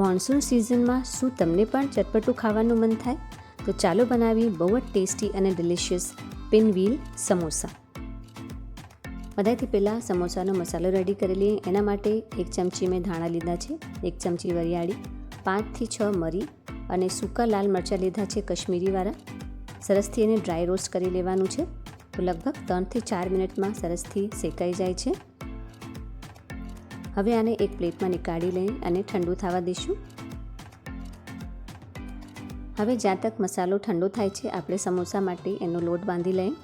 Monsoon સિઝનમાં શું તમને પણ ચટપટું ખાવાનું મન થાય? તો ચાલો બનાવીએ બહુ જ ટેસ્ટી અને ડિલિશિયસ પિનવ્હીલ સમોસા. બધાથી પહેલાં સમોસાનો મસાલો રેડી કરી લઈએ. એના માટે 1 ચમચી મેં ધાણા લીધા છે, 1 ચમચી વરિયાળી, 5 થી 6 મરી અને સૂકા લાલ મરચાં લીધા છે કશ્મીરીવાળા. સરસથી એને ડ્રાય રોસ્ટ કરી લેવાનું છે. તો લગભગ 3 થી 4 મિનિટમાં સરસથી શેકાઈ જાય છે. હવે આને એક પ્લેટમાં નીકાળી લઈએ અને ઠંડુ થવા દઈશું. હવે જ્યાં તક મસાલો ઠંડો થાય છે, આપણે સમોસા માટે એનો લોટ બાંધી લઈએ.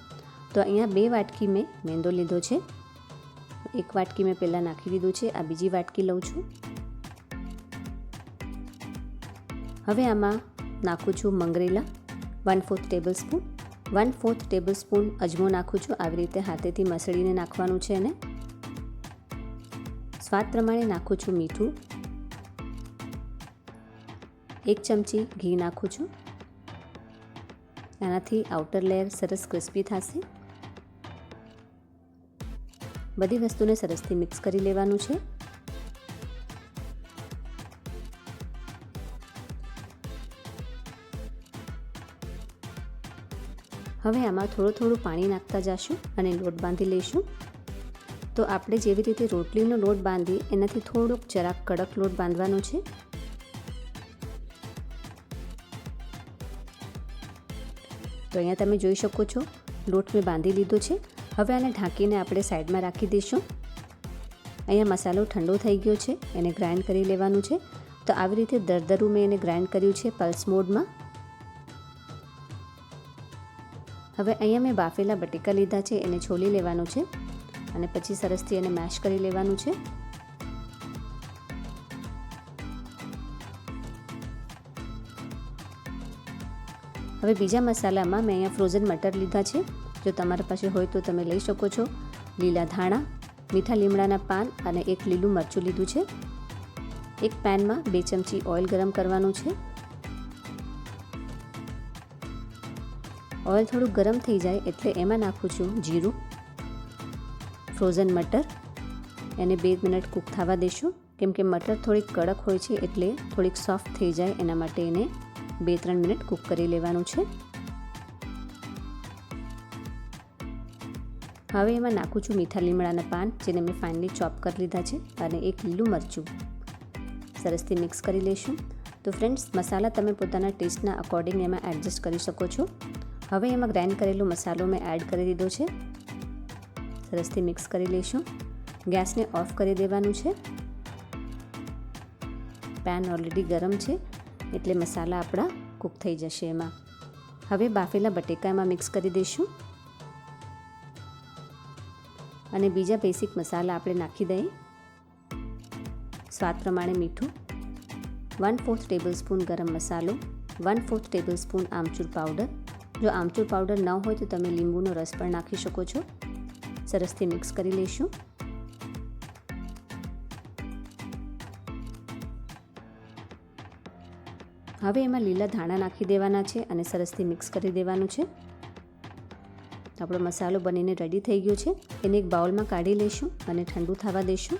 તો અહીંયા 2 વાટકી મેં મેંદો લીધો છે. 1 વાટકી મેં પહેલાં નાખી દીધું છે, આ બીજી વાટકી લઉં છું. હવે આમાં નાખું છું મંગરેલા 1/4 ટેબલ સ્પૂન, 1/4 ટેબલ સ્પૂન અજમો નાખું છું. આવી રીતે હાથેથી મસળીને નાખવાનું છે એને. સ્વાદ પ્રમાણે નાખું છું મીઠું, 1 ચમચી ઘી નાખું છું. આનાથી આઉટર લેયર સરસ ક્રિસ્પી થશે. બધી વસ્તુને સરસથી મિક્સ કરી લેવાનું છે. હવે આમાં થોડું પાણી નાખતા જઈશું અને લોટ બાંધી લઈશું. તો આપણે જેવી રીતે રોટલીનો લોટ બાંધીએ એનાથી થોડોક જરાક કડક લોટ બાંધવાનો છે. તો અહીંયા તમે જોઈ શકો છો લોટ મેં બાંધી લીધો છે. હવે આને ઢાંકીને આપણે સાઈડમાં રાખી દઈશું. અહીંયા મસાલો ઠંડો થઈ ગયો છે, એને ગ્રાઇન્ડ કરી લેવાનું છે. તો આવી રીતે દરદરું મેં એને ગ્રાઇન્ડ કર્યું છે પલ્સ મોડમાં. હવે અહીંયા મેં બાફેલા બટેકા લીધા છે, એને છોલી લેવાનું છે અને પછી સરસથી એને મેશ કરી લેવાનું છે. હવે બીજા મસાલામાં મેં અહીંયા ફ્રોઝન મટર લીધા છે. જો તમારા પાસે હોય તો તમે લઈ શકો છો. લીલા ધાણા, મીઠા લીમડાના પાન અને 1 લીલું મરચું લીધું છે. એક પેનમાં 2 ચમચી ઓઇલ ગરમ કરવાનું છે. ઓઇલ થોડું ગરમ થઈ જાય એટલે એમાં નાખું છું જીરું, ફ્રોઝન મટર. એને 2 મિનિટ કૂક થવા દઈશું. કેમ કે મટર થોડીક કડક હોય છે એટલે થોડીક સોફ્ટ થઈ જાય એના માટે એને 2-3 મિનિટ કૂક કરી લેવાનું છે. હવે એમાં નાખું છું મીઠા લીમડાના પાન, જેને મેં ફાઇનલી ચોપ કરી લીધા છે, અને 1 લીલું મરચું. સરસથી મિક્સ કરી લઈશું. તો ફ્રેન્ડ્સ, મસાલા તમે પોતાના ટેસ્ટના અકોર્ડિંગ એમાં એડજસ્ટ કરી શકો છો. હવે એમાં ગ્રાઇન્ડ કરેલો મસાલો મેં એડ કરી દીધો છે. સરસથી મિક્સ કરી લઈશું. ગેસને ઓફ કરી દેવાનું છે. પેન ઓલરેડી ગરમ છે એટલે મસાલા આપણા કૂક થઈ જશે એમાં. હવે બાફેલા બટેકા એમાં મિક્સ કરી દઈશું અને બીજા બેસિક મસાલા આપણે નાખી દઈએ. સ્વાદ પ્રમાણે મીઠું, 1/4 ટેબલ સ્પૂન ગરમ મસાલો, 1/4 ટેબલ સ્પૂન આમચૂર પાવડર. જો આમચૂર પાવડર ન હોય તો તમે લીંબુનો રસ પણ નાખી શકો છો. સરસથી મિક્સ કરી લઈશું. હવે એમાં લીલા ધાણા નાખી દેવાના છે અને સરસથી મિક્સ કરી દેવાનું છે. આપણો મસાલો બનીને રેડી થઈ ગયો છે. એને એક બાઉલમાં કાઢી લઈશું અને ઠંડુ થવા દઈશું.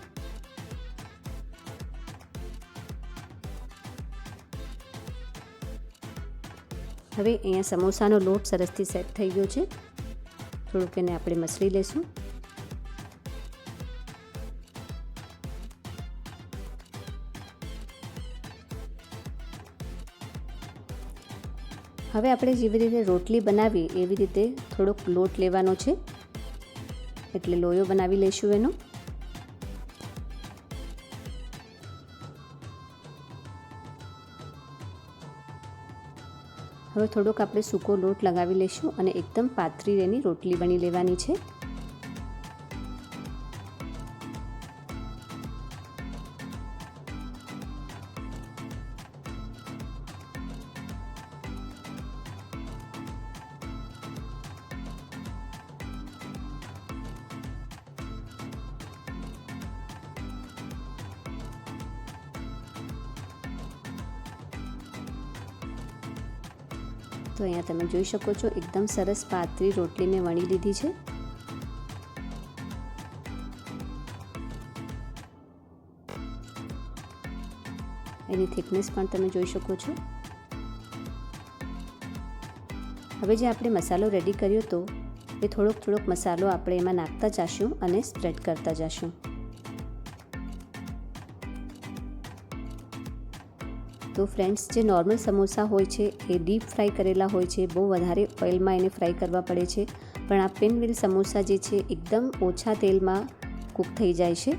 હવે અહીંયા સમોસાનો લોટ સરસથી સેટ થઈ ગયો છે. થોડુંક એને આપણે મસળી લઈશું. હવે આપણે જેવી રીતે રોટલી બનાવીએ એવી રીતે થોડોક લોટ લેવાનો છે, એટલે લોયો બનાવી લઈશું એનો. હવે થોડોક આપણે સૂકો લોટ લગાવી લઈશું અને એકદમ પાતળી એની રોટલી બની લેવાની છે. તો અહીંયા તમે જોઈ શકો છો એકદમ સરસ પાતળી રોટલી મેં વણી લીધી છે. એની થિકનેસ પણ તમે જોઈ શકો છો. હવે જે આપણે મસાલો રેડી કર્યો હતો એ થોડોક મસાલો આપણે એમાં નાખતા જઈશું અને સ્પ્રેડ કરતા જઈશું. તો ફ્રેન્ડ્સ, જે નોર્મલ સમોસા હોય છે એ ડીપ ફ્રાય કરેલા હોય છે, બહુ વધારે ઓઇલમાં એને ફ્રાય કરવા પડે છે. પણ આ પિનવ્હીલ સમોસા જે છે એકદમ ઓછા તેલમાં કૂક થઈ જાય છે.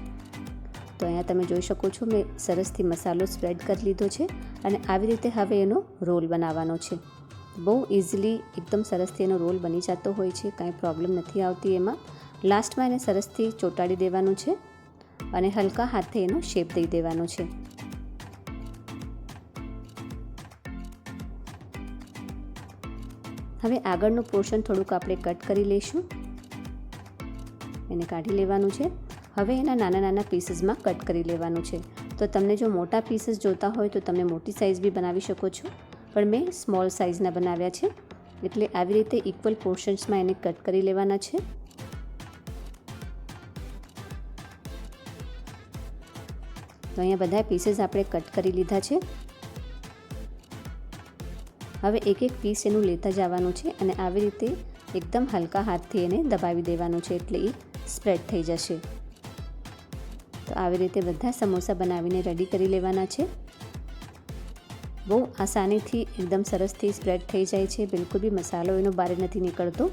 તો અહીંયા તમે જોઈ શકો છો મેં સરસથી મસાલો સ્પ્રેડ કરી લીધો છે અને આવી રીતે હવે એનો રોલ બનાવવાનો છે. બહુ ઇઝીલી એકદમ સરસથી એનો રોલ બની જતો હોય છે, કાંઈ પ્રોબ્લેમ નથી આવતી એમાં. લાસ્ટમાં એને સરસથી ચોંટાડી દેવાનું છે અને હલકા હાથે એનો શેપ દઈ દેવાનો છે. હવે આગળનું પોર્શન થોડુંક આપણે કટ કરી લઈશું, એને કાઢી લેવાનું છે. હવે એના નાના પીસીસમાં કટ કરી લેવાનું છે. તો તમને જો મોટા પીસીસ જોતા હોય તો તમે મોટી સાઇઝ બી બનાવી શકો છો, પણ મેં સ્મોલ સાઇઝના બનાવ્યા છે. એટલે આવી રીતે ઇક્વલ પોર્શન્સમાં એને કટ કરી લેવાના છે. તો અહીંયા બધા પીસીસ આપણે કટ કરી લીધા છે. હવે એક પીસ એનું લેતા જવાનું છે અને આવી રીતે એકદમ હલકા હાથથી એને દબાવી દેવાનું છે, એટલે એ સ્પ્રેડ થઈ જશે. તો આવી રીતે બધા સમોસા બનાવીને રેડી કરી લેવાના છે. બહુ આસાનીથી એકદમ સરસથી સ્પ્રેડ થઈ જાય છે, બિલકુલ બી મસાલો એનો બહાર નથી નીકળતો.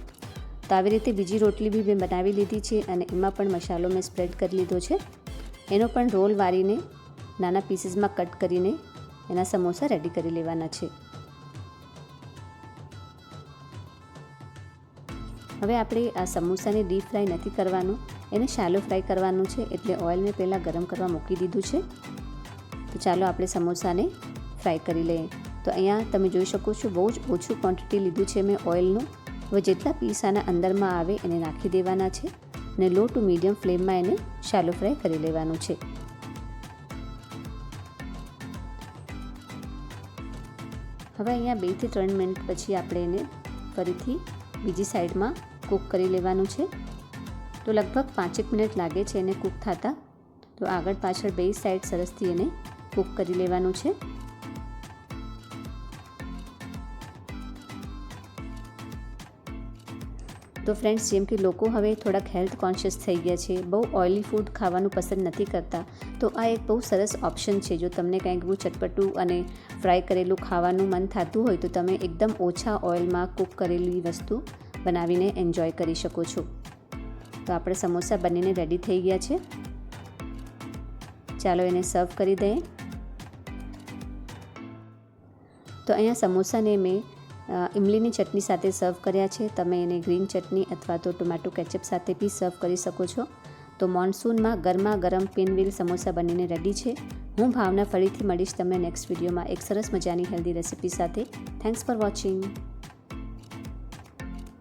તો આવી રીતે બીજી રોટલી બી મેં બનાવી લીધી છે અને એમાં પણ મસાલો મેં સ્પ્રેડ કરી લીધો છે. એનો પણ રોલ વાળીને નાના પીસીસમાં કટ કરીને એના સમોસા રેડી કરી લેવાના છે. હવે આપણે આ સમોસાને ડીપ ફ્રાય નથી કરવાનું, એને શાલો ફ્રાય કરવાનું છે. એટલે ઓઇલ મેં પહેલાં ગરમ કરવા મૂકી દીધું છે. તો ચાલો આપણે સમોસાને ફ્રાય કરી લઈએ. તો અહીંયા તમે જોઈ શકો છો બહુ જ ઓછું ક્વોન્ટિટી લીધું છે મેં ઓઇલનું. હવે જેટલા પીસ આના અંદરમાં આવે એને નાખી દેવાના છે અને લો ટુ મીડિયમ ફ્લેમમાં એને શાલો ફ્રાય કરી લેવાનું છે. હવે અહીંયા 2 થી 3 મિનિટ પછી આપણે એને ફરીથી બીજી સાઈડમાં કૂક કરી લેવાનું છે. તો લગભગ 5 મિનિટ લાગે છે એને કૂક થતાં. તો આગળ પાછળ બે સાઈડ સરસથી એને કૂક કરી લેવાનું છે. તો ફ્રેન્ડ્સ, જેમ કે લોકો હવે થોડાક હેલ્થ કોન્શિયસ થઈ ગયા છે, બહુ ઓઇલી ફૂડ ખાવાનું પસંદ નથી કરતા, તો આ એક બહુ સરસ ઓપ્શન છે. જો તમને કંઈક બહુ ચટપટું અને ફ્રાય કરેલું ખાવાનું મન થતું હોય તો તમે એકદમ ઓછા ઓઇલમાં કૂક કરેલી વસ્તુ બનાવીને એન્જોય કરી શકો છો. તો આપણે સમોસા બનીને રેડી થઈ ગયા છે. ચાલો એને સર્વ કરી દઈએ. તો અહીંયા સમોસાને મેં ઇમલીની ચટણી સાથે સર્વ કર્યા છે. તમે એને ગ્રીન ચટણી અથવા તો ટોમેટો કેચઅપ સાથે બી સર્વ કરી શકો છો. તો મોન્સૂનમાં ગરમા ગરમ પિનવ્હીલ સમોસા બનીને રેડી છે. હું ભાવના ફરીથી મળીશ તમને નેક્સ્ટ વિડીયોમાં એક સરસ મજાની હેલ્ધી રેસિપી સાથે. Thanks for watching.